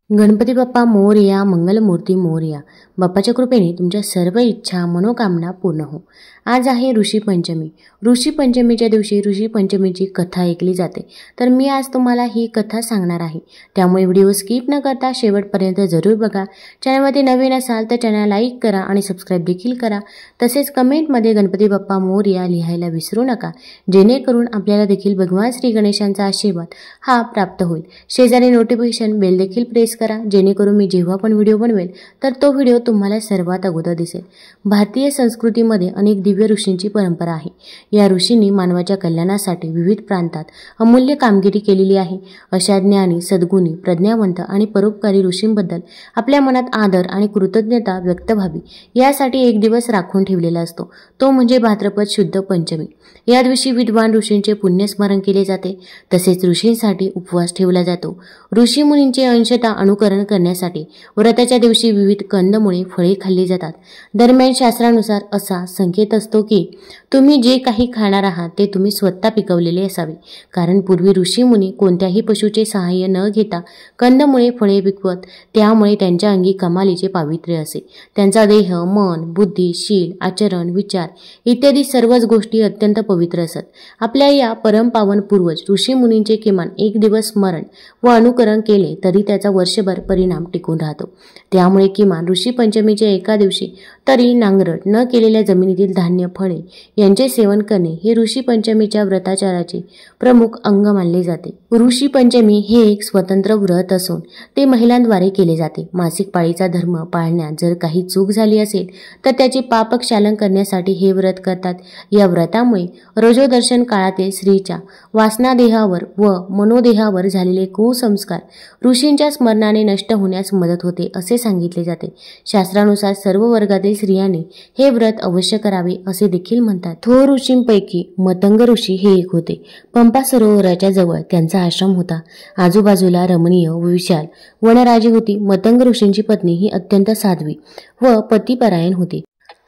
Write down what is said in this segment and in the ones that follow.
गणपती बाप्पा मोरया, मंगलमूर्ती मोरया. बाप्पाच्या कृपेने तुमच्या सर्व इच्छा मनोकामना पूर्ण हो. आज आहे ऋषी पंचमी. ऋषी पंचमीच्या दिवशी ऋषी पंचमीची कथा ऐकली जाते. तर मी आज तुम्हाला ही कथा सांगणार आहे. त्यामुळे व्हिडिओ स्किप न करता शेवटपर्यंत जरूर बघा. चॅनलमध्ये नवीन असाल तर चॅनल लाईक करा आणि सबस्क्राईब देखील करा. तसेच कमेंटमध्ये गणपती बाप्पा मोरया लिहायला विसरू नका, जेणेकरून आपल्याला देखील भगवान श्री गणेशांचा आशीर्वाद हा प्राप्त होईल. शेजारी नोटिफिकेशन बेल देखील प्रेस करा, जेणेकरून मी जेव्हा पण व्हिडिओ बनवेल तर तो व्हिडिओ तुम्हाला सर्वात अगोदर दिसेल. भारतीय संस्कृतीमध्ये अनेक दिव्य ऋषींची परंपरा आहे. या ऋषींनी मानवाच्या कल्याणासाठी विविध प्रांतात अमूल्य कामगिरी केलेली आहे. अशा ज्ञानी, सद्गुणी, प्रज्ञावंत आणि परोपकारी ऋषींबद्दल आपल्या मनात आदर आणि कृतज्ञता व्यक्त व्हावी यासाठी एक दिवस राखून ठेवलेला असतो. तो म्हणजे भाद्रपद शुद्ध पंचमी. या दिवशी विद्वान ऋषींचे पुण्यस्मरण केले जाते. तसेच ऋषींसाठी उपवास ठेवला जातो. ऋषी मुनींचे अंशतः अनुकरण करण्यासाठी व्रताच्या दिवशी विविध कंदमुळे, फळे खाल्ली जातात. दरम्यान शास्त्रानुसार असा संकेत असतो की तुम्ही जे काही खाणार आहात ते तुम्ही स्वतः पिकवलेले असावे. कारण पूर्वी ऋषी मुनी कोणत्याही पशुचे सहाय्य न घेता कंदमुळे, फळे पिकवत. त्यामुळे त्यांच्या अंगी कमालीचे पावित्र्य असे. त्यांचा देह, मन, बुद्धी, शील, आचरण, विचार इत्यादी सर्वच गोष्टी अत्यंत पवित्र असत. आपल्या या परमपावन पूर्वज ऋषी मुनींचे किमान एक दिवस स्मरण व अनुकरण केले तरी त्याचा वर्षभर परिणाम टिकून राहतो. त्यामुळे किमान ऋषी पंचमीच्या एका दिवशी तरी नांगरट न केलेल्या जमिनीतील धान्य, फळे यांचे सेवन करणे हे ऋषी पंचमीच्या व्रताचाराचे प्रमुख अंग मानले जाते. ऋषी पंचमी हे एक स्वतंत्र व्रत असून ते महिलांद्वारे केले जाते. मासिक पाळीचा धर्म पाळण्यात जर काही चूक झाली असेल तर त्याचे पापक्षालन करण्यासाठी हे व्रत करतात. या व्रतामुळे रजोदर्शन काळातील स्त्रीच्या वासनादेहावर व मनोदेहावर झालेले कुसंस्कार ऋषींच्या स्मरणाने नष्ट होण्यास मदत होते असे सांगितले जाते. शास्त्रानुसार सर्व वर्गातील स्त्रियांनी हे व्रत अवश्य करावे असे देखील म्हणतात. थोर ऋषींपैकी मतंग ऋषी हे एक होते. पंपा सरोवराच्या जवळ त्यांचा आश्रम होता. आजूबाजूला रमणीय व विशाल वनराजी होती. मतंग ऋषींची पत्नी ही अत्यंत साध्वी व पतिपरायण होती.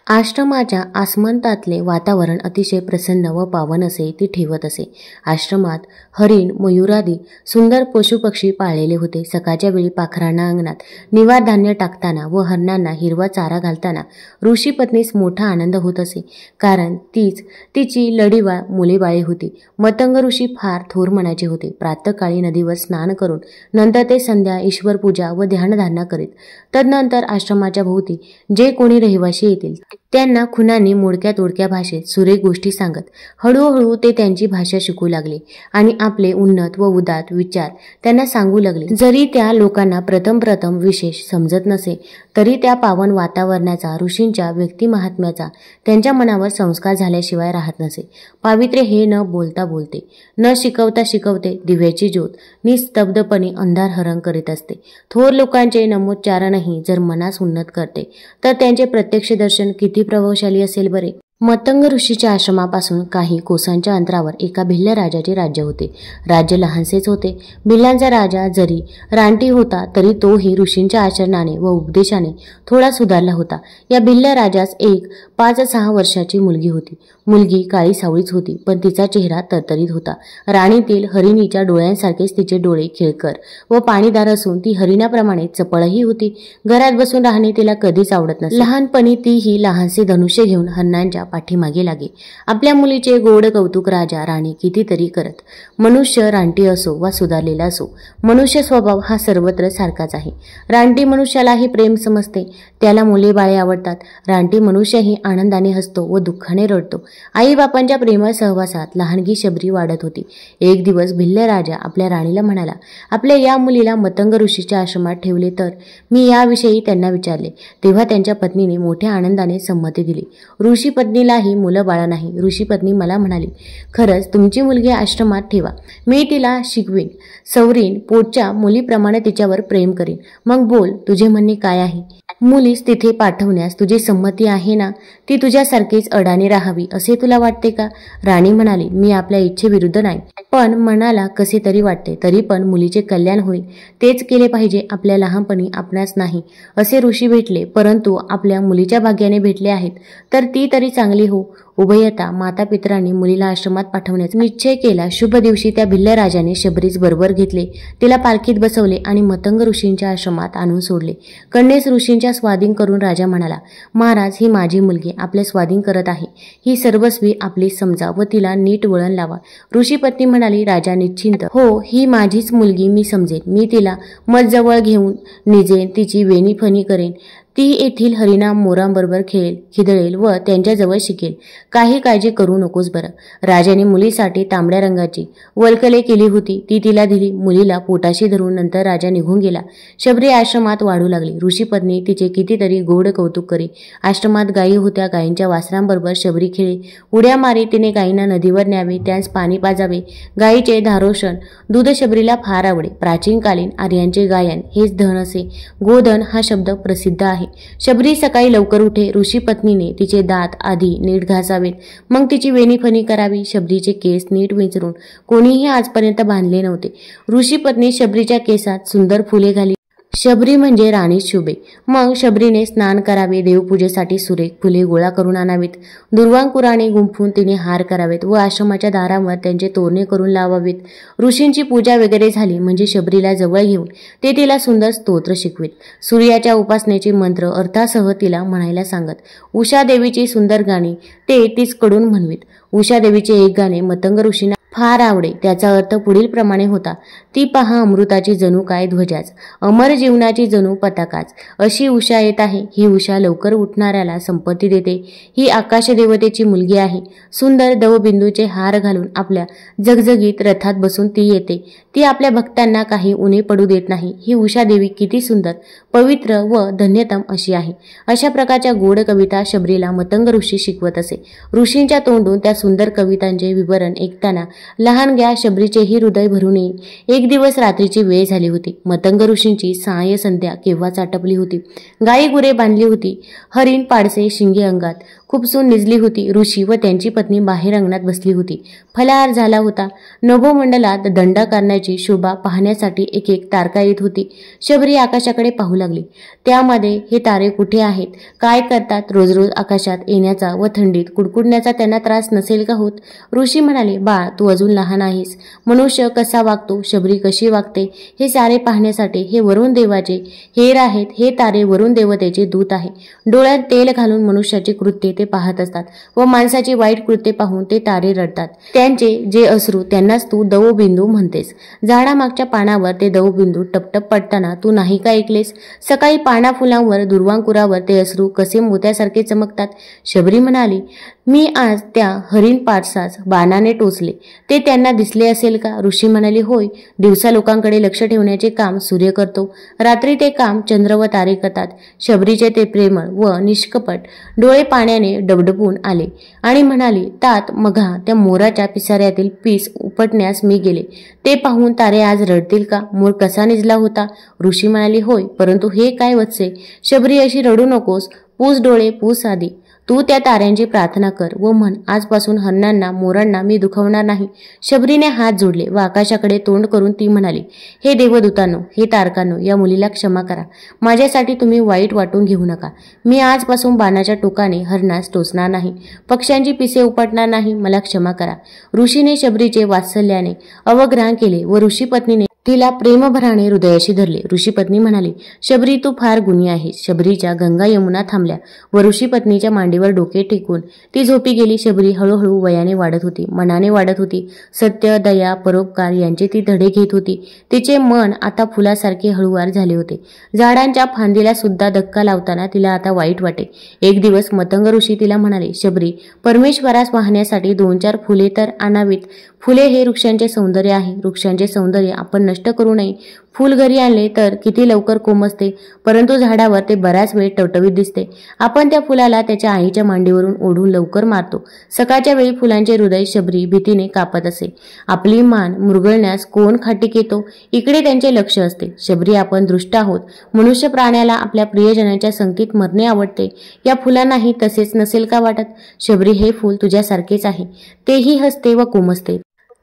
आश्रमाच्या आसमंतातले वातावरण अतिशय प्रसन्न व पावन असे ती ठेवत असे. आश्रमात हरिण, मयुरादी सुंदर पशुपक्षी पाळलेले होते. सकाळच्या वेळी पाखरांना अंगणात निवार धान्य टाकताना व हरणांना हिरवा चारा घालताना ऋषी पत्नीस मोठा आनंद होत असे. कारण तीच तिची लढीवाळ मुलेबाळे होती. मतंग ऋषी फार थोर मनाचे होते. प्रातःकाळी नदीवर स्नान करून नंतर ते संध्या ईश्वरपूजा व ध्यानधारणा करीत. तदनंतर आश्रमाच्या भोवती जे कोणी रहिवाशी येतील त्यांना खुनाने मोडक्या तोडक्या भाषेत सुरेख गोष्टी सांगत हळूहळू ते त्यांची भाषा शिकू लागले आणि आपले उन्नत व उदात विचार त्यांना सांगू लागले. जरी त्या लोकांना प्रथम विशेष समजत नसे तरी त्या पावन वातावरणाचा, ऋषींच्या व्यक्तिमहात्म्याचा त्यांच्या मनावर संस्कार झाल्याशिवाय राहत नसे. पावित्र्य हे न बोलता बोलते, न शिकवता शिकवते दिव्याची ज्योत निस्तब्धपणे अंधार हरण करीत असते. थोर लोकांचे नमोच्चारणही जर मनास उन्नत करते तर त्यांचे प्रत्यक्ष दर्शन किती प्रभावशाली असेल बरे. मतंग ऋषीच्या आश्रमापासून काही कोसांच्या अंतरावर एका भिल्ल राजाचे राज्य होते. राज्य लहानसेच होते. भिल्लांचा राजा जरी रानटी होता तरी तोही ऋषींच्या आचरणाने व उपदेशाने थोडा सुधारला होता. या भिल्ल राजास एक 5-6 वर्षाची मुलगी होती. मुलगी काळी सावळीच होती, पण तिचा चेहरा तरतरीत होता. राणीतील हरिणीच्या डोळ्यांसारखेच तिचे डोळे खिळकर व पाणीदार असून ती हरिणाप्रमाणे चपळही होती. घरात बसून राहणे तिला कधीच आवडत नसे. लहानपणी तीही लहानसे धनुष्य घेऊन हरणांच्या पाठीमागे लागे. आपल्या मुलीचे गोड कौतुक राजा राणी कितीतरी करत. मनुष्य रानटी असो वा सुधारलेला असो, मनुष्य स्वभाव हा सर्वत्र सारखाच आहे. रानटी मनुष्यालाही प्रेम समजते, त्याला मुले बाळे आवडतात. रानटी मनुष्यही आनंदाने हसतो व दुःखाने रडतो. आई बापांच्या प्रेमळ सहवासात लहानगी शबरी वाढत होती. एक दिवस भिल्ल राजा आपल्या राणीला म्हणाला, आपल्या या मुलीला मतंग ऋषीच्या आश्रमात ठेवले तर? मी याविषयी त्यांना विचारले तेव्हा त्यांच्या पत्नीने मोठ्या आनंदाने संमती दिली. ऋषी पत्नीलाही मुलं बाळ नाही. ऋषी पत्नी मला म्हणाली, खरंच तुमची मुलगी आश्रमात ठेवा. मी तिला शिकवीन, सवरीन, पोटच्या मुलीप्रमाणे तिच्यावर प्रेम करीन. मग बोल, तुझे म्हणणे काय आहे? मुलीस तिथे पाठवण्यास तुझी संमती आहे ना? ती तुझ्यासारखीच अडाणी राहावी असे तुला वाटते का? राणी म्हणाली, मी आपल्या इच्छेविरुद्ध नाही, पण मनाला कसे तरी वाटते. तरी पण मुलीचे कल्याण होईल तेच केले पाहिजे. आपल्या लहानपणी आपणास नाही असे ऋषी भेटले, परंतु आपल्या मुलीच्या भाग्याने भेटले आहेत तर ती तरी चांगली हो. उभयता मातापितरांनी मुलीला आश्रमात पाठवण्याचा निश्चय केला. शुभ दिवशी त्या भिल्ल राजाने शबरीस बरोबर घेतले, तिला पालखीत बसवले आणि मतंग ऋषींच्या आश्रमात आणून सोडले. कन्येस ऋषींच्या स्वाधीन करून राजा म्हणाला, महाराज, ही माझी मुलगी आपल्या स्वाधीन करत आहे. ही सर्वस्वी आपली समजा व तिला नीट वळण लावा. ऋषी पत्नी म्हणाली, राजा निश्चिंत हो, ही माझीच मुलगी मी समजेन. मी तिला मजजवळ घेऊन निजेन, तिची वेणीफणी करेन. ती येथील हरिनाम मोरांबरोबर खेळेल, खिदळेल व त्यांच्याजवळ शिकेल. काही काळजी करू नकोस बरं. राजाने मुलीसाठी तांबड्या रंगाची वल्कले केली होती, ती तिला दिली. मुलीला पोटाशी धरून नंतर राजा निघून गेला. शबरी आश्रमात वाढू लागली. ऋषीपत्नी तिचे कितीतरी गोड कौतुक करी. आश्रमात गायी होत्या, गायींच्या वासरांबरोबर शबरी खेळे. उड्या मारी तिने गायींना नदीवर न्यावे, त्यास पाणी पाजावे. गायीचे धारोषण दूध शबरीला फार आवडे. प्राचीन कालीन आर्यांचे गायन हेच धन असे. गोधन हा शब्द प्रसिद्ध आहे. शबरी सकाळी लवकर उठे. ऋषी पत्नीने तिचे दात आधी नीट घासावेत, मग तिची वेणीफणी करावी. शबरीचे केस नीट विंचरून कोणीही आजपर्यंत बांधले नव्हते. ऋषी पत्नी शबरीच्या केसात सुंदर फुले घाली. शबरी म्हणजे राणी शुभे. मग शबरीने स्नान करावे, देवपूजेसाठी सुरेख फुले गोळा करून आणावीत. दुर्वांकुराने गुंफून तिने हार करावेत व आश्रमाच्या दारावर त्यांचे तोरणे करून लावावीत. ऋषींची पूजा वगैरे झाली म्हणजे शबरीला जवळ घेऊन ते तिला सुंदर स्तोत्र शिकवीत. सूर्याच्या उपासनेचे मंत्र अर्थासह तिला म्हणायला सांगत. उषा देवीची सुंदर गाणी ते तीच कडून म्हणवीत. उषा देवीचे एक गाणे मतंग ऋषींना फार आवडे. त्याचा अर्थ पुढील प्रमाणे होता. ती पहा अमृताची जणू काय ध्वजाच, अमर जीवनाची जणू पताकाच. अशी उषा येत आहे. ही उषा लवकर उठणाऱ्याला संपत्ती देते. ही आकाश देवतेची मुलगी आहे. सुंदर दवबिंदूचे हार घालून आपल्या जगजगीत रथात बसून ती येते. ती आपल्या भक्तांना काही उणे पडू देत नाही. ही उषा देवी किती सुंदर, पवित्र व धन्यतम अशी आहे. अशा प्रकारच्या गोड कविता शबरीला मतंग ऋषी शिकवत असे. ऋषींच्या तोंडून त्या सुंदर कवितांचे विवरण ऐकताना लहानग्या शबरीचेही हृदय भरून येईल. एक दिवस रात्रीची वेळ झाली होती. मतंग ऋषींची साय संध्या केव्हाच आटपली होती. गाई गुरे बांधली होती. हरिण पाडसे शिंगे अंगात खुपसून निजली होती. ऋषी व त्यांची पत्नी बाहेर अंगणात बसली होती. फलाहार झाला होता. नभोमंडलात दंडकारण्याची शोभा पाहण्यासाठी एक एक तारका येत होती. शबरी आकाशाकडे पाहू लागली. त्यामध्ये हे तारे कुठे आहेत, काय करतात? रोज रोज आकाशात येण्याचा व थंडीत कुडकुडण्याचा त्यांना त्रास नसेल का होत? ऋषी म्हणाले, बाळ, तू अजून लहान आहेस. मनुष्य कसा वागतो, शबरी कशी वागते, हे सारे पाहण्यासाठी हे वरुण देवाचे हेर आहेत. हे तारे वरुण देवतेचे दूत आहे. डोळ्यात तेल घालून मनुष्याची कृत्ये ते पाहत असतात व माणसाची वाईट कृत्ये पाहून ते तारे रडतात. त्यांचे जे अश्रू त्यांनाच तू दवबिंदू म्हणतेस. झाडामागच्या पानावर ते दवबिंदू टपटप पडताना तू नाही का ऐकलेस? सकाळी पाना फुलांवर दुर्वांकुरावर ते अश्रू कसे मोत्यासारखे चमकतात. शबरी म्हणाली, मी आज त्या हरिण पारसास बाणाने टोचले, ते त्यांना दिसले असेल का? ऋषी म्हणाले, होय. दिवसा लोकांकडे लक्ष ठेवण्याचे काम सूर्य करतो, रात्री ते काम चंद्र व तारे करतात. शबरीचे ते प्रेमळ व निष्कपट डोळे पाण्याने डबडबून आले आणि म्हणाली, तात मघा त्या मोराच्या पिसाऱ्यातील पीस उपटण्यास मी गेले, ते पाहून तारे आज रडतील का? मोर कसा निजला होता? ऋषी म्हणाले, होय. परंतु हे काय वत्से, शबरी अशी रडू नकोस. पूस डोळे, पूस आधी. तू त्या ताऱ्यांची प्रार्थना कर व म्हण, आजपासून हरणांना मोरांना मी दुखावणार नाही. शबरीने हात जोडले व आकाशाकडे तोंड करून ती म्हणाली, हे देवदूतांनो, हे तारकांनो, या मुलीला क्षमा करा. माझ्यासाठी तुम्ही वाईट वाटून घेऊ नका. मी आजपासून बाणाच्या टोकाने हरणास टोचणार नाही, पक्ष्यांची पिसे उपटणार नाही. मला क्षमा करा. ऋषीने शबरीचे वात्सल्याने अवग्रहण केले व ऋषी पत्नीने तिला प्रेमभराने हृदयाशी धरले. ऋषीपत्नी म्हणाली, शबरी, तू फार गुणी आहेस. शबरीच्या गंगा यमुना थांबल्या व ऋषीपत्नीच्या मांडीवर डोके टेकून ती झोपी गेली. शबरी हळूहळू वयाने वाढत होती, मनाने वाढत होती. सत्य, दया, परोपकार यांचे ती धडे घेत होती. तिचे मन आता फुलासारखे हळूवार झाले होते. झाडांच्या फांदीला सुद्धा धक्का लावताना तिला आता वाईट वाटे. एक दिवस मतंग ऋषी तिला म्हणाले, शबरी, परमेश्वरास वाहण्यासाठी 2-4 फुले तर आणावीत. फुले हे वृक्षांचे सौंदर्य आहे. वृक्षांचे सौंदर्य आपण नष्ट करू नये. फूल घरी आणले तर किती लवकर कोमसते, परंतु झाडावर ते बराच वेळ टवटवीत दिसते. आपण त्या फुलाला त्याच्या आईच्या मांडीवरून ओढून लवकर मारतो. सकाळच्या वेळी फुलांचे हृदय शबरी भीतीने कापत असे. आपली मान मुरगळण्यास कोण खाटीक येतो, इकडे त्यांचे लक्ष असते. शबरी, आपण दृष्ट आहोत. मनुष्य प्राण्याला आपल्या प्रियजनांच्या संगतीत मरणे आवडते. या फुलांनाही तसेच नसेल का वाटत? शबरी, हे फूल तुझ्यासारखेच आहे. तेही हसते व कोमसते.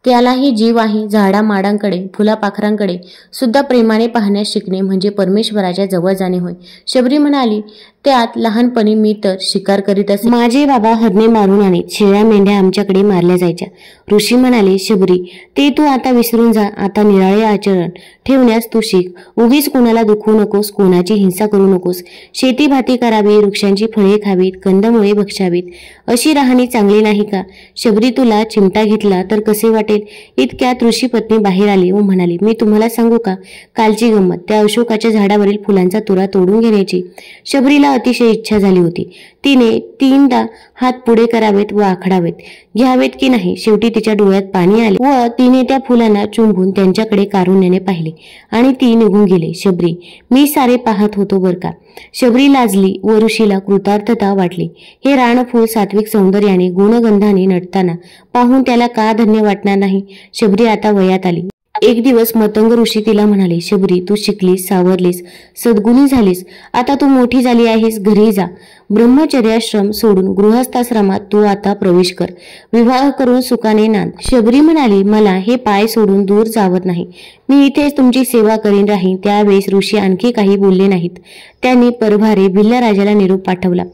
त्यालाही जीव आहे. झाडामाडांकडे, फुलापाखरांकडे सुद्धा प्रेमाने पाहण्यास शिकणे म्हणजे परमेश्वराच्या जवळ जाणे होय. शबरी म्हणाली, त्यात लहानपणी मी तर शिकार करीत असे. माझे बाबा हरणे मारून आणीत, शेळ्या मेंढ्या आमच्याकडे मारल्या जायच्या. ऋषी म्हणाले, शबरी, ते तू आता विसरून जा. आता निराळे आचरण ठेवण्यास तू शिक. उगीच कोणाला दुखवू नकोस, कोणाची हिंसा करू नकोस. शेती भाती करावी, वृक्षांची फळे खावीत, कंदमुळे भक्षावीत. अशी राहणी चांगली नाही का? शबरी, तुला चिमटा घेतला तर कसे वाटेल? इतक्यात ऋषी पत्नी बाहेर आली व म्हणाली, मी तुम्हाला सांगू का कालची गंमत? त्या अशोकाच्या झाडावरील फुलांचा तुरा तोडून घेण्याची शबरीला अतिशय इच्छा झाली होती. तिने 3दा हात पुढे करावेत व आखडावेत, घ्यावेत की नाही. शेवटी तिच्या डोळ्यात पाणी आले व तिने त्या फुलांना चुंबून त्यांच्याकडे कारुण्याने पाहिले आणि ती निघून गेली. शबरी, मी सारे पाहत होतो बर का. शबरी लाजली व ऋषीला कृतार्थता वाटली. हे रानफूल सात्विक सौंदर्याने गुणगंधाने नटताना पाहून त्याला का धन्य वाटणार नाही? शबरी आता वयात आली. एक दिवस मतंग ऋषी तिला म्हणाले, शबरी, तू शिकलीस, सावरलीस, सद्गुणी झालीस. आता तू मोठी झाली आहेस, घरी जा. ब्रह्मचर्याश्रम सोडून गृहस्थाश्रमात तू आता प्रवेश कर. विवाह करून सुखाने नांद. शबरी म्हणाली, मला हे पाय सोडून दूर जावत नाही. मी इथेच तुमची सेवा करीन राहीन. त्यावेळेस ऋषी आणखी काही बोलले नाहीत. त्यांनी परभारे भिल्ल राजाला निरोप पाठवला.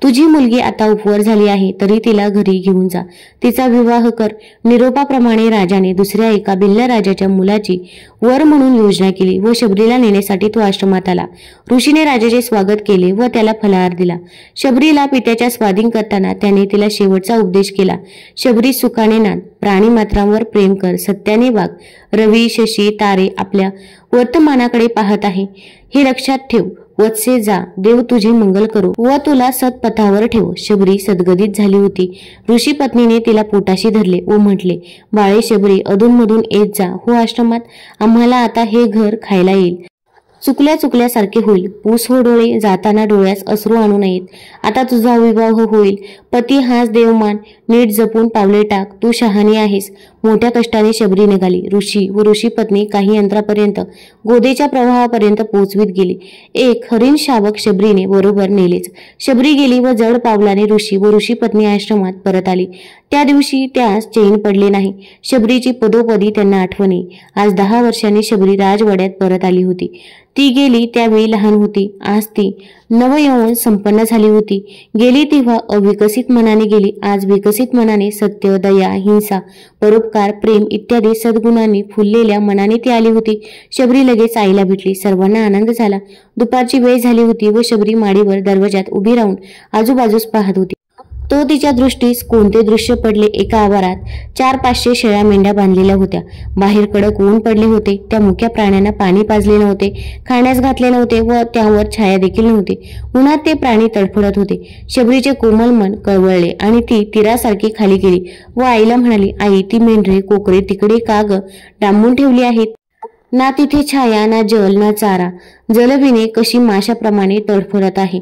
तुझी मुलगी आता उपवर झाली आहे, तरी तिला घरी घेऊन जा. तिचा विवाह कर. निरोपाप्रमाणे राजाने दुसऱ्या एका भिल्ल राजाच्या मुलाची वर म्हणून योजना केली व शबरीला नेण्यासाठी तो आश्रमात आला. ऋषीने राजाचे स्वागत केले व त्याला फलाहार दिला. शबरीला पित्याच्या स्वाधीन करताना त्याने तिला शेवटचा उपदेश केला. शबरी, सुखाने नांद, प्राणी मात्रांवर प्रेम कर, सत्याने वाग. रवी, शशी, तारे आपल्या वर्तमानाकडे पाहत आहे, हे लक्षात ठेव. वत्से, जा. देव तुझे मंगल करो व तुला सत्पथावर ठेव. शबरी सद्गदित झाली होती. ऋषी पत्नीने तिला पोटाशी धरले व म्हटले, बाळे शबरी, अधूनमधून येत जा हो आश्रमात. आम्हाला आता हे घर खायला येईल. चुकल्यासारखे होईल. पूस हो डोळे, जाताना डोळ्यास अश्रू आणू नयेत. आता तुझा विवाह होईल. पती हाच देवमान, नीट जपून पावले टाक. तू शहाणी आहेस. मोठ्या कष्टाने शबरी निघाली. ऋषी व ऋषी पत्नी काही अंतरापर्यंत गोदेच्या प्रवाहापर्यंत पोहोचवीत गेली. एक हरिण शावक शबरीने बरोबर नेलेच. शबरी गेली व जड पावलाने ऋषी व ऋषी पत्नी आश्रमात परत आली. त्या दिवशी त्यास चैन पडले नाही. शबरीची पदोपदी त्यांना आठवणे. आज 10 वर्षांनी शबरी राजवाड्यात परत आली होती. ती गेली त्यावेळी लहान होती. आज ती नवयौवन संपन्न झाली होती. गेली तेव्हा अविकसित मनाने गेली. आज विकसित मनाने सत्य, दया, हिंसा, परोपकार, प्रेम इत्यादी सद्गुणांनी फुललेल्या मनाने ती आली होती. शबरी लगेच आईला भेटली. सर्वांना आनंद झाला. दुपारची वेळ झाली होती व शबरी माडीवर दरवाजात उभी राहून आजूबाजूस पाहत होती. तो तिच्या दृष्टीस कोणते दृश्य पडले? एका आवारात 400-500 शेळ्या मेंढ्या बांधलेल्या होत्या. बाहेर कडक ऊन पडले होते. त्या मुक्या प्राण्यांना पाणी पाजले नव्हते, खाण्यास घातले नव्हते व त्यावर छाया देखील नव्हती. उन्हात ते प्राणी तडफडत होते. शबरीचे कोमल मन कळवळले आणि ती तीरासारखी खाली गेली व आईला म्हणाली, आई, ती मेंढरे कोकरे तिकडे का ग डांबून ठेवली आहेत? ना तिथे छाया, ना जल, ना चारा. जलबिने कशी माशाप्रमाणे तडफडत आहे.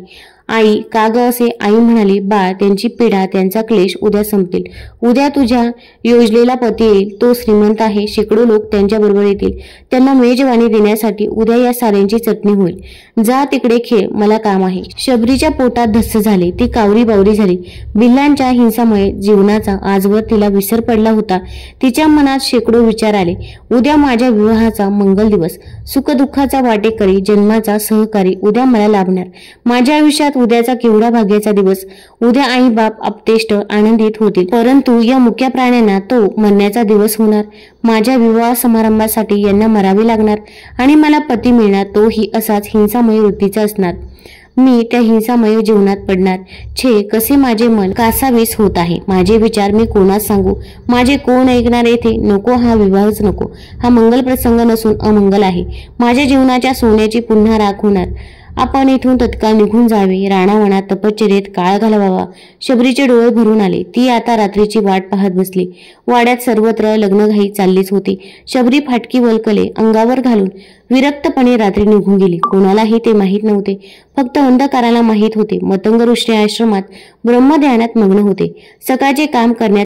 आई, का ग असे? आई म्हणाली, बाळ, त्यांची पीडा, त्यांचा क्लेश उद्या संपतील. उद्या तुझ्या योजलेला पती येईल. तो श्रीमंत आहे. शेकडो लोक त्यांच्याबरोबर येतील. त्यांना मेजवानी देण्यासाठी उद्या या साऱ्यांची चटणी होईल. जा तिकडे खेळ, मला काम आहे. शबरीच्या पोटात धस्स झाले. ती कावरी बावरी झाली. बिल्लांच्या हिंसामुळे जीवनाचा आजवर तिला विसर पडला होता. तिच्या मनात शेकडो विचार आले. उद्या माझ्या विवाहाचा मंगल दिवस. सुखदुःखाचा वाटेकरी, जन्माचा सहकारी उद्या मला लाभणार. माझ्या आयुष्यात उद्याचा केवढा भाग्याचा दिवस. उद्या आई बाप अपतेष्ट आनंदित होतील. परंतु या मुक्या प्राण्यांना तो मरण्याचा दिवस होणार. माझ्या विवाह समारंभासाठी यांना मरावे लागणार आणि मला पती मिळणार, तोही असाच हिंसामय वृत्तीचा असणार. मी त्या हिंसामय जीवनात पडणार. छे, कसे माझे मन कासावीस होत आहे. माझे विचार मी कोणास सांगू? माझे कोण ऐकणार येथे? नको, हा विवाहच नको. हा मंगल प्रसंग नसून अमंगल आहे. माझ्या जीवनाच्या सोन्याची पुन्हा राख होणार. आपण इथून तत्काळ निघून जावे. राणावनात तपश्चर्येत काळ घालवावा. शबरीचे डोळे भरून आले. ती आता रात्रीची वाट पाहत बसली. वाड्यात सर्वत्र लग्नघाई चाललीच होती. शबरी फाटकी वल्कले अंगावर घालून विरक्तपणे रात्री निघून गेली. कोणालाही ते माहीत नव्हते. फक्त अंधकाराला माहीत होते. मतंग ऋषी आश्रमात ब्रह्मध्यानात मग्न होते. सकाळचे काम करण्यात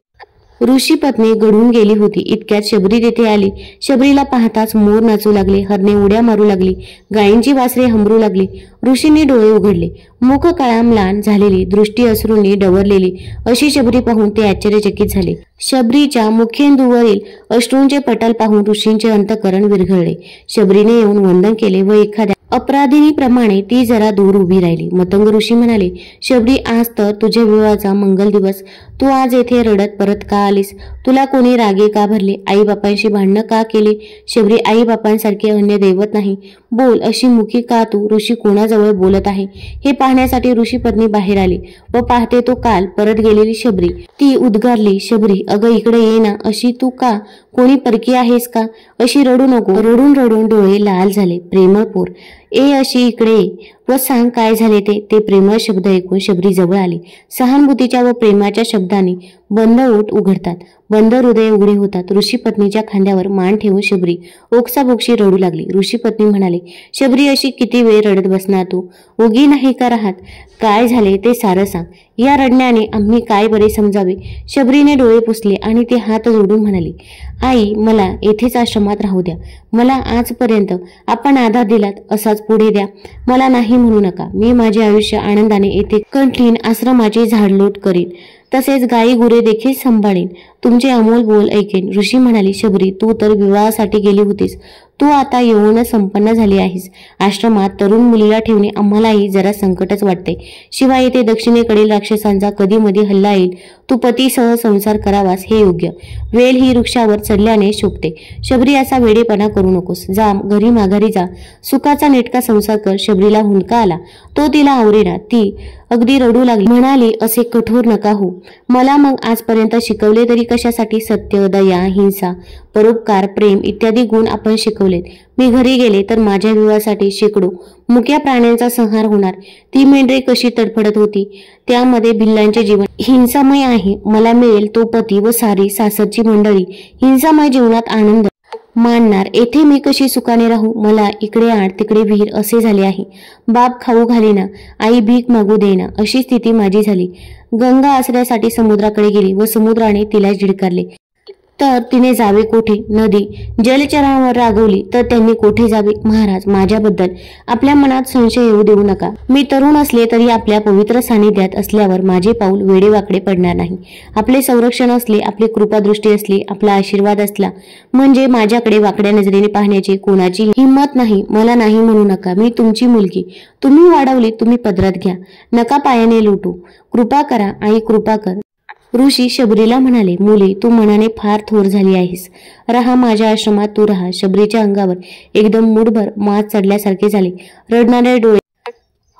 ऋषी पत्नी गढून गेली होती. इतक्यात शबरी तेथे आली. शबरीला पाहताच मोर नाचू लागले, हरणे उड्या मारू लागली, गायींची वासरे हंबरू लागली. ऋषींनी डोळे उघडले. मुख काळाम्लान झालेली, दृष्टी अश्रूंनी डवरलेली अशी शबरी पाहून ते आश्चर्यचकित झाले. शबरीच्या मुखेंदूवरील अश्रूंचे पटल पाहून ऋषींचे अंतःकरण विरघळले. शबरीने येऊन वंदन केले व एखाद्या अपराधिनीप्रमाणे ती जरा दूर उभी राहिली. मतंग ऋषी म्हणाले, शबरी, आज तर तुझ्या विवाहाचा मंगल दिवस. तू आज येथे रडत परत का आलीस? तुला कोणी रागे का भरले? आई बापांशी भांडणं का केले? शबरी, आई बापांसारखे अन्य दैवत नाही. बोल, अशी मुखी का तू? ऋषी कोणाजवळ बोलत आहे हे पाहण्यासाठी ऋषी पत्नी बाहेर आली व पाहते तो काल परत गेलेली शबरी. ती उद्गारली, शबरी, अगं इकडे ये ना. अशी तू का? कोणी परकी आहेस का? अशी रडू नको. रडून रडून डोळे लाल झाले. प्रेमळ पोर, ए अशी इकडे ये व सांग काय झाले ते प्रेमळ शब्द ऐकून शबरी जवळ आली. सहानुभूतीच्या व प्रेमाच्या शब्दाने बंद ओठ उघडतात, बंद हृदय उघडे होतात. ऋषी पत्नीच्या खांद्यावर मान ठेवून शबरी ओक्साबोक्शी रडू लागली. ऋषी पत्नी म्हणाले, शबरी, अशी किती वेळ रडत बसणार तू? उगी नाही का राहत? काय झाले ते सारं सांग. या रडण्याने आम्ही काय बरे समजावे? शबरीने डोळे पुसले आणि ती हात जोडून म्हणाली, आई, मला येथेच आश्रमात राहू द्या. मला आजपर्यंत आपण आधार दिलात असाच पुढे द्या. मला नाही म्हणू नका. मी माझे आयुष्य आनंदाने येथे कंठीण आश्रमाची झाडलोट करीन, तसेच गाई गुरे देखील सांभाळीन. तुमचे अमोल बोल ऐकेन. ऋषी म्हणाली, शबरी, तू तर विवाहासाठी गेली होतीस. तू आता यौवन संपन्न झाली आहेस. आश्रमात तरुण मुलीला ठेवणे आम्हालाही जरा संकटच वाटते. शिवाय येथे दक्षिणेकडील राक्षसांचा कधी मधी हल्ला येईल. तू पतीसह संसार करावास हे योग्य. वेल ही वृक्षावर चढल्याने शोभते. शबरी, असा वेडेपणा करू नकोस. जा, घरी माघारी जा. सुखाचा नेटका संसार कर. शबरीला हुंदका आला. तो तिला आवरेना. ती अगदी रडू लागली. म्हणाली, असे कठोर नका हो. मला मग आजपर्यंत शिकवले तरी कशासाठी? सत्य, दया, हिंसा, परोपकार, प्रेम इत्यादी गुण आपण शिकवलेत. मी घरी गेले तर माझ्या विवाहासाठी शेकडो मुक्या प्राण्यांचा संहार होणार. ती मेंढरे कशी तडफडत होती. त्यामध्ये भिल्लांचे जीवन हिंसामय आहे. मला मिळेल तो पती व सारी सासरची मंडळी हिंसामय जीवनात आनंद मानणार. येथे मी कशी सुखाने राहू? मला इकडे आण तिकडे विहीर असे झाले आहे. बाप खाऊ घालेना, आई भीक मागू देना, अशी स्थिती माझी झाली. गंगा आसऱ्यासाठी समुद्राकडे गेली व समुद्राने तिला झिडकारले तर तिने जावे कोठे? नदी जलचरांवर रागवली तर त्यांनी कोठे जावे? महाराज, माझ्याबद्दल आपल्या मनात संशय येऊ देऊ नका. मी तरुण असले तरी आपल्या पवित्र सानिध्यात असल्यावर माझे पाऊल वेडेवाकडे पडणार नाही. आपले संरक्षण असले, आपली कृपादृष्टी असली, आपला आशीर्वाद असला म्हणजे माझ्याकडे वाकड्या नजरेने पाहण्याची कोणाची हिंमत नाही. मला नाही म्हणू नका. मी तुमची मुलगी. तुम्ही वाढवली, तुम्ही पदरात घ्या. नका पायाने लुटू. कृपा करा आई, कृपा कर. ऋषी शबरीला म्हणाले, मुली, तू मनाने फार थोर झाली आहेस. राहा माझ्या आश्रमात, तू राहा. शबरीच्या अंगावर एकदम मूठभर मात चढल्यासारखे झाले. रडणारे डोळे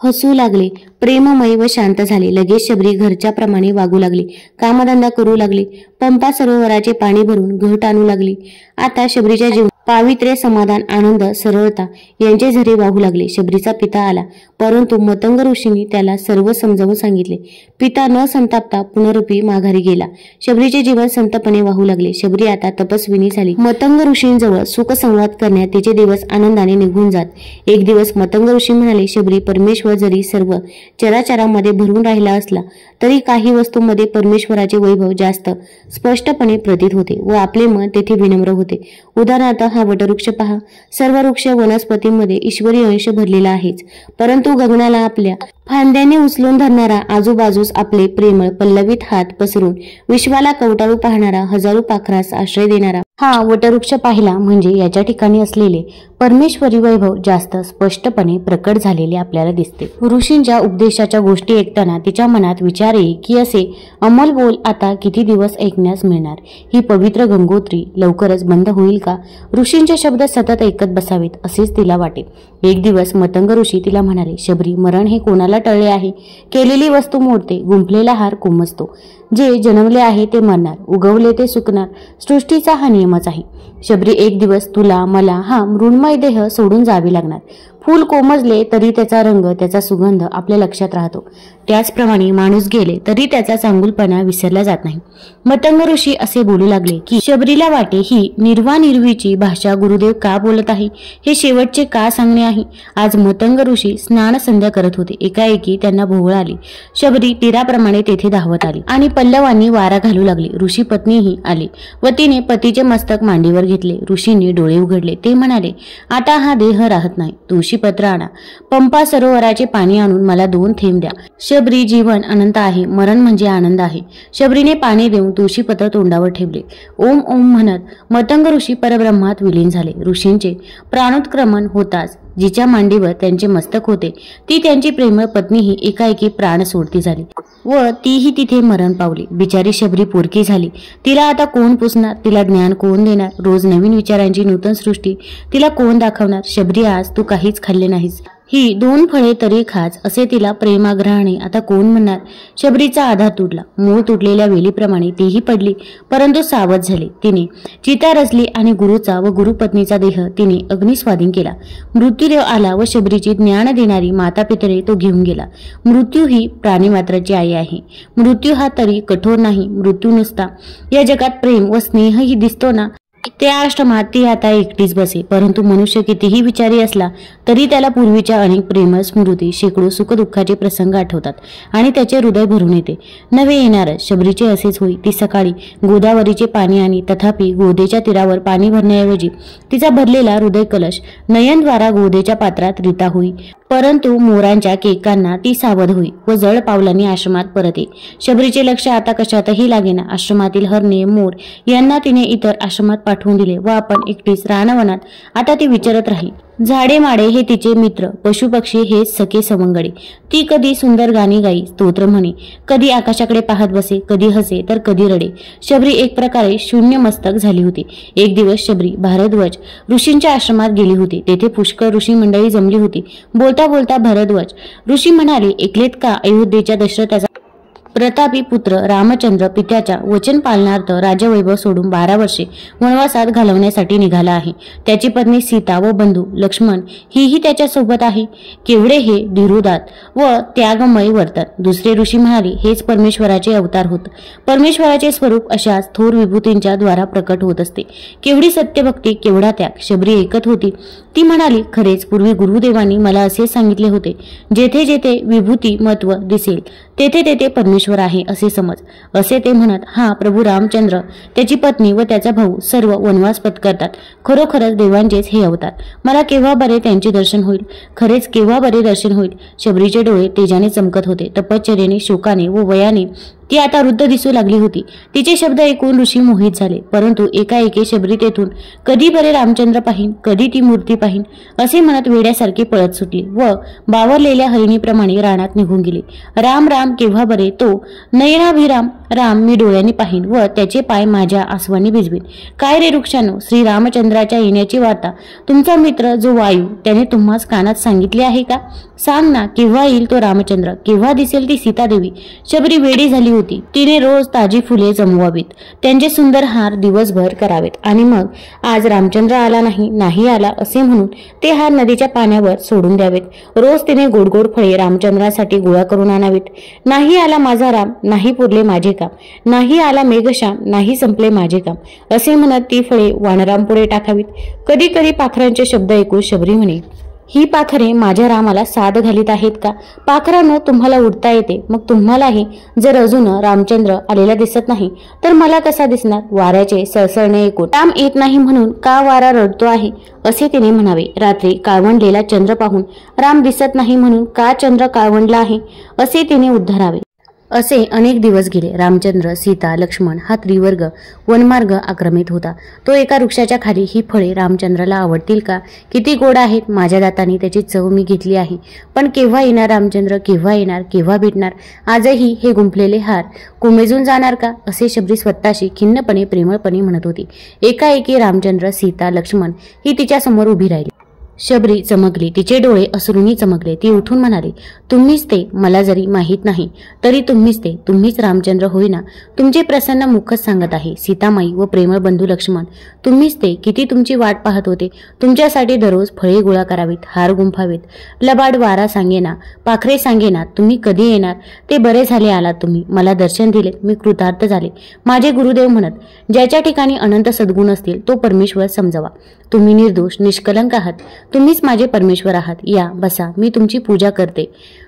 हसू लागले. प्रेममय व शांत झाले. लगेच शबरी घरच्या प्रमाणे वागू लागली. कामधंदा करू लागली. पंपा सरोवराचे पाणी भरून घट आणू लागली. आता शबरीच्या जीवन पावित्र्य, समाधान, आनंद, सरळता यांचे झरे वाहू लागले. शबरीचा पिता आला, परंतु मतंग ऋषींनी त्याला सर्व समजावून सांगितले. पिता न संतापता पुनरुपी माघारी गेला. शबरीचे जीवन संतपणे वाहू लागले. शबरी आता तपस्विनी झाली. मतंग ऋषींजवळ सुखसंवाद करण्यात तिचे दिवस आनंदाने निघून जात. एक दिवस मतंग ऋषी म्हणाले, शबरी, परमेश्वर जरी सर्व चराचरामध्ये भरून राहिला असला तरी काही वस्तूंमध्ये परमेश्वराचे वैभव जास्त स्पष्टपणे प्रतीत होते व आपले मन तेथे विनम्र होते. उदाहरणार्थ हा वटवृक्ष पहा. सर्व वृक्ष वनस्पतींमध्ये ईश्वरी अंश भरलेला आहेच, परंतु गगनाला आपल्या फांद्याने उचलून धरणारा, आजूबाजूस आपले प्रेमळ पल्लवित हात पसरून विश्वाला कवटाळू पाहणारा, हजारो पाखरास आश्रय देणारा हा वटवृक्ष पाहिला म्हणजे याच्या ठिकाणी असलेले परमेश्वरी वैभव जास्त स्पष्टपणे प्रकट झालेले आपल्याला दिसते. ऋषींच्या उपदेशाच्या गोष्टी ऐकताना तिच्या मनात विचार येई की असे अमोल बोल आता किती दिवस ऐकण्यास मिळणार? ही पवित्र गंगोत्री लवकरच बंद होईल का? ऋषींचे शब्द सतत ऐकत बसावेत असेच तिला वाटे. एक दिवस मतंग ऋषी तिला म्हणाले, शबरी, मरण हे कोणाला टळले आहे? केलेली वस्तू मोडते, गुंफलेला हार कोमजतो. जे जन्मले आहे ते मरणार, उगवले ते सुकणार. सृष्टीचा हा नियमच आहे. शबरी, एक दिवस तुला मला हा मृण्मय देह सोडून जावे लागणार. फूल कोमजले तरी त्याचा रंग, त्याचा सुगंध आपल्या लक्षात राहतो. त्याचप्रमाणे माणूस गेले तरी त्याचा चांगुलपणा विसरला जात नाही. मतंग ऋषी असे बोलू लागले की शबरीला वाटे ही निर्वानिर्वीची भाषा गुरुदेव का बोलत आहे? हे शेवटचे का सांगणे आहे? आज मतंग ऋषी स्नान संध्या करत होते. एकाएकी त्यांना भोवळ आली. शबरी तीराप्रमाणे तेथे धावत आली आणि पल्लवांनी वारा घालू लागली. ऋषी पत्नीही आली व तिने पतीचे मस्तक मांडीवर घेतले. ऋषींनी डोळे उघडले. ते म्हणाले, आता हा देह राहत नाही. तुळशीपत्र आणा. पंपा सरोवराचे पाणी आणून मला 2 थेंब द्या. शबरी, जीवन अनंत आहे, मरण म्हणजे आनंद आहे. शबरीने पाणी देऊन तुळशीपत्र तोंडावर ठेवले. ओम ओम म्हणत मतंग ऋषी परब्रह्मात विलीन झाले. ऋषींचे प्राणोत्क्रमण होताच जिच्या मांडीवर त्यांचे मस्तक होते ती त्यांची प्रेमळ पत्नीही एकाएकी प्राण सोडती झाली व तीही तिथे मरण पावली। बिचारी शबरी पोरकी झाली। तिला आता कोण पुसणार, तिला ज्ञान कोण देणार, रोज नवीन विचारांची नूतन सृष्टी तिला कोण दाखवणार। शबरी, आज तू काहीच खाल्ले नाहीस, ही 2 फळे तरी खाच असे तिला प्रेमाग्रहाने आता कोण म्हणणार। शबरीचा आधार तुटला, मूळ तुटलेल्या वेलीप्रमाणे तीही पडली, परंतु सावध झाली। तिने चिता रचली आणि गुरुचा व गुरुपत्नीचा देह तिने अग्निस्वाधीन केला। मृत्यूदेव आला व शबरीची ज्ञान देणारी माता पितरे तो घेऊन गेला। मृत्यू ही प्राणीमात्राची आई आहे। मृत्यू हा तरी कठोर नाही, मृत्यू नुसता या जगात प्रेम व स्नेहही दिसतो ना, त्या आश्रमात ती आता एकटीच बसे। परंतु मनुष्य कितीही विचारी असला तरी त्याला पूर्वीच्या अनेक प्रेमळ स्मृती, शेकडो सुखदुःखाचे प्रसंग आठवतात आणि त्याचे हृदय भरून येते। नवे येणारच शबरीचे असेच होई। ती सकाळी गोदावरीचे पाणी आणि तथापि गोदेच्या तीरावर पाणी भरण्याऐवजी तिचा भरलेला हृदय कलश नयनद्वारा गोदेच्या पात्रात रिता होई। परंतु मोरांच्या केकांना ती सावध होई व जड पावलांनी आश्रमात परत ये। शबरीचे लक्ष आता कशातही लागेना। आश्रमातील हरणे, मोर यांना तिने इतर आश्रमात पाठवून दिले व आपण एकटीच रानवनात आता ती विचारत राहील। झाडे माडे हे तिचे मित्र, पशुपक्षी हेच सखे सवंगडे। ती कधी सुंदर गाणी गाई, स्तोत्र म्हणे, कधी आकाशाकडे पाहत बसे, कधी हसे तर कधी रडे। शबरी एक प्रकारे शून्य मस्तक झाली होती। एक दिवस शबरी भारद्वाज ऋषींच्या आश्रमात गेली होती। तेथे पुष्कळ ऋषी मंडळी जमली होती। बोलता बोलता भारद्वाज ऋषी म्हणाले, ऐकलेत का, अयोध्येच्या दशरथाचा प्रतापी पुत्र रामचंद्र पित्याच्या वचन पालनार्थ राजवैभव सोडून 12 वर्षे वनवासात घालवण्यासाठी निघाला आहे। त्याची पत्नी सीता व बंधू लक्ष्मण हीही त्याच्या सोबत आहे। केवढे हे धीरुदात व त्यागमय वर्तन। दुसरे ऋषी म्हणाले, हेच परमेश्वराचे अवतार होत। परमेश्वराचे स्वरूप अशाच थोर विभूतींच्या द्वारा प्रकट होत असते। केवढी सत्यभक्ती, केवढा त्याग। शबरी ऐकत होती। ती म्हणाली, खरेच पूर्वी गुरुदेवांनी मला असे सांगितले होते, जेथे जेथे विभूती महत्व दिसेल तेथे तेथे परमेश्वर आहे असे समज। असे ते म्हणत हा प्रभू रामचंद्र, त्याची पत्नी व त्याचा भाऊ सर्व वनवास पत्करतात। खरोखरच देवांचेच हे अवतार। मला केव्हा बरे त्यांचे दर्शन होईल, खरेच केव्हा बरे दर्शन होईल। शबरीचे डोळे तेजाने चमकत होते। तपश्चर्येने, शोकाने व वयाने ती आता वृद्ध दिसू लागली होती। तिचे शब्द ऐकून ऋषी मोहित झाले। परंतु एकाएकी शबरी तेथून कधी बरे रामचंद्र पाहीन, कधी ती मूर्ती पाहीन असे म्हणत वेड्यासारखी पळत सुटली व बावरलेल्या हरिणीप्रमाणे रानात निघून गेली। राम राम केव्हा बरे, तो नयनाभिराम राम मी डोळ्यांनी पाहीन व त्याचे पाय माझ्या आसवांनी भिजवीन। काय रे वृक्षांनो, श्री रामचंद्राच्या येण्याची वार्ता तुमचा मित्र जो वायू त्याने तुम्हास कानात सांगितली आहे का? सांग ना, केव्हा येईल तो रामचंद्र, केव्हा दिसेल ती सीतादेवी? शबरी वेडी झाली होती। तिने रोज ताजी फुले जमवावीत, त्यांचे सुंदर हार दिवसभर करावेत आणि मग आज रामचंद्र आला नाही आला असे म्हणून ते हार नदीच्या पाण्यावर सोडून द्यावेत। रोज तिने गोड गोड फळे रामचंद्रासाठी गोळा करून आणावीत। नाही आला माझा राम, नाही पुरले माझे काम, नाही आला मेघश्याम, नाही संपले माझे काम असे म्हणत ती फळे वानरांपुढे टाकावीत। कधी कधी पाखरांचे शब्द ऐकून शबरी म्हणे, ही पाखरे माझ्या रामाला साद घालीत आहेत का? पाखरांनो, तुम्हाला उडता येते, मग तुम्हालाही जर अजून रामचंद्र आलेला दिसत नाही तर मला कसा दिसणार? वाऱ्याचे सळसळणे ऐकून राम येत नाही म्हणून का वारा रडतो आहे असे तिने म्हणावे। रात्री काळवंडलेला चंद्र पाहून राम दिसत नाही म्हणून का चंद्र काळवंडला आहे असे तिने उद्धारावे। असे अनेक दिवस गेले। रामचंद्र, सीता, लक्ष्मण हा त्रिवर्ग वनमार्ग आक्रमित होता। तो एका वृक्षाच्या खाली, ही फळे रामचंद्राला आवडतील का? किती गोड आहेत, माझ्या दातांनी त्याची चव मी घेतली आहे। पण केव्हा येणार रामचंद्र, केव्हा येणार, केव्हा भेटणार? आजही हे गुंफलेले हार कोमेजून जाणार का असे शबरी स्वतःशी खिन्नपणे प्रेमळपणे म्हणत होती। एकाएकी रामचंद्र, सीता, लक्ष्मण ही तिच्या समोर उभी राहिली। शबरी चमकली, तिचे डोळे अश्रूंनी चमकले। ती उठून म्हणाली, तुम्हीच ते, मला जरी माहीत नाही तरी तुम्हीच ते, तुम्हीच रामचंद्र होईना। तुमचे प्रसन्न मुखच सांगत आहे। सीतामाई व प्रेमळ बंधू लक्ष्मण, तुम्हीच ते, किती तुमची वाट पाहत होते। तुमच्यासाठी दररोज फळे गोळा करावीत, हार गुंफावेत। लबाड वारा सांगेना, पाखरे सांगेना, तुम्ही कधी येणार? ते बरे झाले आलात तुम्ही, मला दर्शन दिले, मी कृतार्थ झाले। माझे गुरुदेव म्हणत, ज्याच्या ठिकाणी अनंत सद्गुण असतील तो परमेश्वर समजावा। तुम्ही निर्दोष निष्कलंक आहात, तुम्हीच माझे परमेश्वर आहात। या बसा, मी तुमची पूजा करते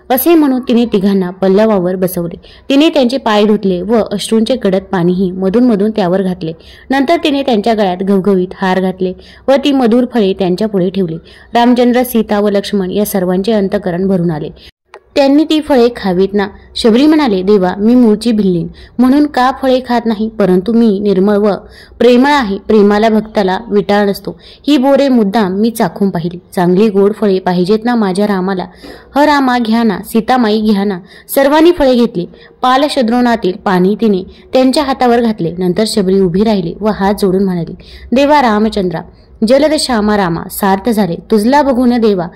असे म्हणून तिने तिघांना पल्लवावर बसवले। तिने त्यांचे पाय धुतले व अश्रूंचे गडद पाणीही मधून मधून त्यावर घातले। नंतर तिने त्यांच्या गळ्यात घवघवीत हार घातले व ती मधुर फळे त्यांच्या पुढे ठेवली। रामचंद्र, सीता व लक्ष्मण या सर्वांचे अंतःकरण भरून आले। त्यांनी ती फळे खावीत ना? शबरी म्हणाले, देवा, मी मूळची भिल्लीन म्हणून का फळे खात नाही, परंतु मी निर्मळ व प्रेमळ आहे. प्रेमाला भक्ताला विटाळ नसतो. ही बोरे मुद्दाम मी चाखून पाहिली. चांगली गोड फळे पाहिजेत ना माझ्या रामाला. ह रामा घ्या ना, सीतामाई घ्या ना. सर्वांनी फळे घेतली. पालशद्रोणातील पाणी तिने त्यांच्या हातावर घातले. नंतर शबरी उभी राहिली व हात जोडून म्हणाली, देवा रामचंद्रा, जलद श्यामा रामा, सार्थ झाले तुझला बघून देवा.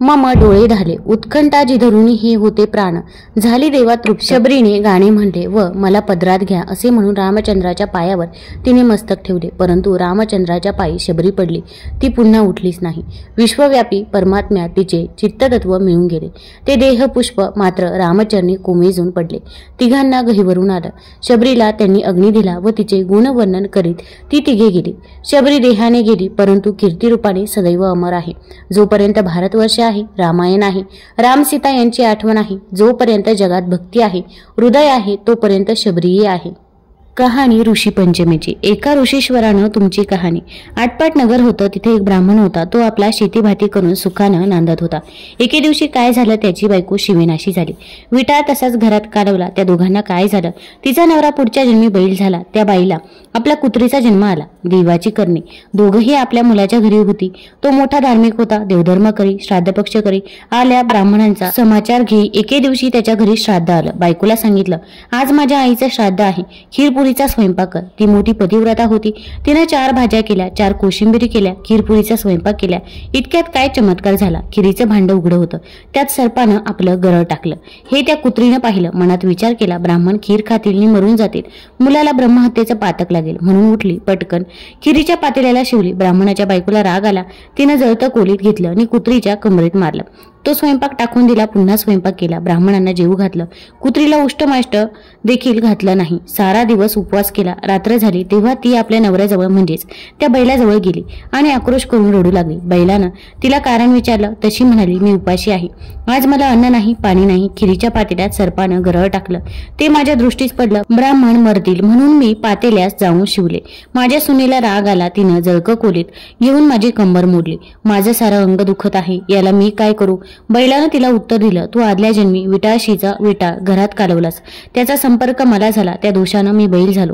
मम डोळे धाले, उत्कंठाजी धरुणी हे होते प्राण, झाली देवा तृप्त. शबरीने गाणे म्हणले व मला पदरात घ्या असे म्हणून रामचंद्राच्या पायावर तिने मस्तक ठेवले. परंतु रामचंद्राच्या पायी शबरी पडली. ती पुन्हा उठलीच नाही. विश्वव्यापी परमात्म्यात तिचे चित्ततत्व मिळून गेले. ते देहपुष्प मात्र रामचरणी कोमेजून पडले. तिघांना गहिवरून आलं. शबरीला त्यांनी अग्नी दिला व तिचे गुणवर्णन करीत ती तिघे गेली. शबरी देहाने गेली, परंतु कीर्तिरूपाने सदैव अमर आहे. जोपर्यंत भारतवर्ष आहे, रामायण आहे, राम सीता यांची आठवण आहे, जोपर्यंत जगात भक्ती आहे, हृदय आहे, तोपर्यंत शबरीही आहे. कहाणी ऋषी पंचमीची. एका ऋषीश्वरानं तुमची कहाणी. आटपाट नगर होतं. तिथे एक ब्राह्मण होता. तो आपला शेतीभाती करून सुखानं नांदत होता. एके दिवशी काय झालं, त्याची बायको शिवेनाशी झाली. विटाळ तसाच घरात कालवला. त्या दोघांना काय झालं, तिचा नवरा पुढच्या जन्मी बैल झाला. त्या बाईला आपल्या कुत्रीचा जन्म आला. देवाची करणे. दोघंही आपल्या मुलाच्या घरी होती. तो मोठा धार्मिक होता. देवधर्म करी, श्राद्धपक्ष करी. आल्या ब्राह्मणांचा समाचार घेई एके दिवशी त्याच्या घरी श्राद्ध आलं. बायकोला सांगितलं, आज माझ्या आईचं श्राद्ध आहे, खीरपुरीचा स्वयंपाक कर. ती मोठी पतिव्रता होती. तिने 4 भाज्या केल्या, 4 कोशिंबिरी केल्या, खीरपुरीचा स्वयंपाक केल्या. इतक्यात काय चमत्कार झाला. खिरीचं भांड उघडं होतं. त्यात सर्पानं आपलं गरळ टाकलं. हे त्या कुत्रीनं पाहिलं. मनात विचार केला, ब्राह्मण खीर खातील आणि मरून जातील, मुलाला ब्रह्महत्येचं पातक लागेल. म्हणून उठली, पटकन खिरीच्या पातेल्याला शिवली. ब्राह्मणाच्या बायकोला राग आला. तिनं जळतं कोलीत घेतलं आणि कुत्रीच्या कमरेत मारलं. तो स्वयंपाक टाकून दिला. पुन्हा स्वयंपाक केला. ब्राह्मणांना जेवू घातलं. कुत्रीला उष्टमाष्ट देखील घातलं नाही. सारा दिवस उपवास केला. रात्र झाली तेव्हा ती आपल्या नवऱ्याजवळ म्हणजेच त्या बैलाजवळ गेली आणि आक्रोश करून रडू लागली. बैलानं तिला कारण विचारलं. तशी म्हणाली, मी उपाशी आहे. आज मला अन्न नाही, पाणी नाही. खिरीच्या पातेल्यात सर्पानं गरळ टाकलं. ते माझ्या दृष्टीस पडलं. ब्राह्मण मरतील म्हणून मी पातेल्यास जाऊन शिवले. माझ्या सुनेला राग आला. तिनं जळकं कोलीत घेऊन माझी कंबर मोडली. माझं सारं अंग दुखत आहे. याला मी काय करू. बैलानं तिला उत्तर दिलं, तू आदल्या जन्मी विटाळशीचा विटाळ घरात कालवलास. त्याचा संपर्क मला झाला. त्या दोषानं मी बैल झालो.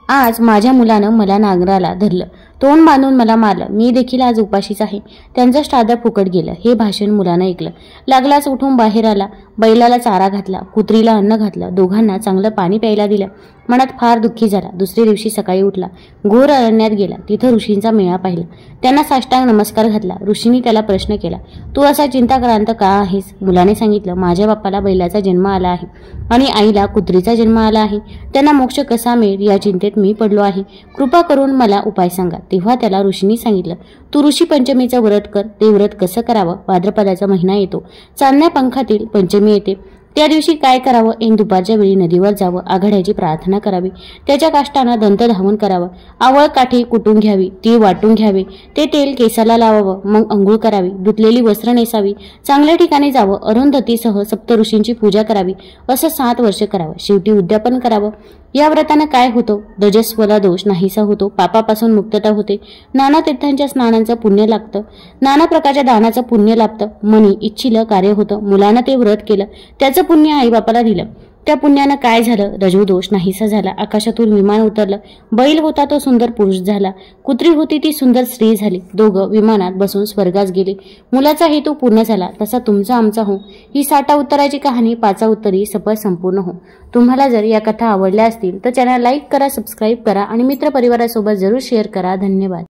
आज माझ्या मुलानं मला नांगराला धरलं, तोंड बांधून मला मारलं. मी देखील आज उपाशीच आहे. त्यांचं श्राद्ध फुकट गेलं. हे भाषण मुलानं ऐकलं. लागलाच उठून बाहेर आला. बैलाला चारा घातला, कुत्रीला अन्न घातलं, दोघांना चांगलं पाणी प्यायला दिलं. मनात फार दुःखी झाला. दुसऱ्या दिवशी सकाळी उठला. घोर अरण्यात गेला. तिथं ऋषींचा मेळा पाहिला. त्यांना साष्टांग नमस्कार घातला. ऋषींनी त्याला प्रश्न केला, तू असा चिंताक्रांत का आहेस. मुलाने सांगितलं, माझ्या बाप्पाला बैलाचा जन्म आला आहे आणि आईला कुत्रीचा जन्म आला आहे. त्यांना मोक्ष कसा मिळेल या चिंतेत मी पडलो आहे. कृपा करून मला उपाय सांगा. तेव्हा त्याला ऋषींनी सांगितलं, तू ऋषी पंचमीचं व्रत कर. ते व्रत कसं करावं. भाद्रपदाचा महिना येतो. चांदण्या पंखातील पंचमी येते. त्या दिवशी काय करावं. ऐन दुपारच्या वेळी नदीवर जावं. आघाड्याची प्रार्थना करावी. त्याच्या काष्टानं दंत धावून करावं. आवळ काठी कुटून घ्यावी. तीळ वाटून घ्यावे. ते तेल केसाला लावावं. मग अंघोळ करावी. धुतलेली वस्त्र नेसावी. चांगल्या ठिकाणी जावं. अरुंधतीसह सप्तऋषींची पूजा करावी. असं 7 वर्ष करावं. शेवटी उद्यापन करावं. या व्रतानं काय होतं. रजस्वला दोष नाहीसा होतो. पापापासून मुक्तता होते. नाना तीर्थांच्या स्नानांचं पुण्य लागतं. नाना प्रकारच्या दानाचं पुण्य लाभतं. मनी इच्छिलं कार्य होतं. मुलानं ते व्रत केलं. त्याचं पुण्य आईबापाला दिलं. त्या पुण्यानं काय झालं. रजोदोष नाहीसा झाला. आकाशातून विमान उतरलं. बैल होता तो सुंदर पुरुष झाला. कुत्री होती ती सुंदर स्त्री झाली. दोघं विमानात बसून स्वर्गास गेले. मुलाचा हेतू पूर्ण झाला. तसा तुमचा आमचा हो. ही 60 उत्तराची कहाणी 5 उत्तरी सफळ संपूर्ण हो. तुम्हाला जर या कथा आवडल्या असतील तर चॅनल लाईक करा, सबस्क्राईब करा आणि मित्रपरिवारासोबत जरूर शेअर करा. धन्यवाद.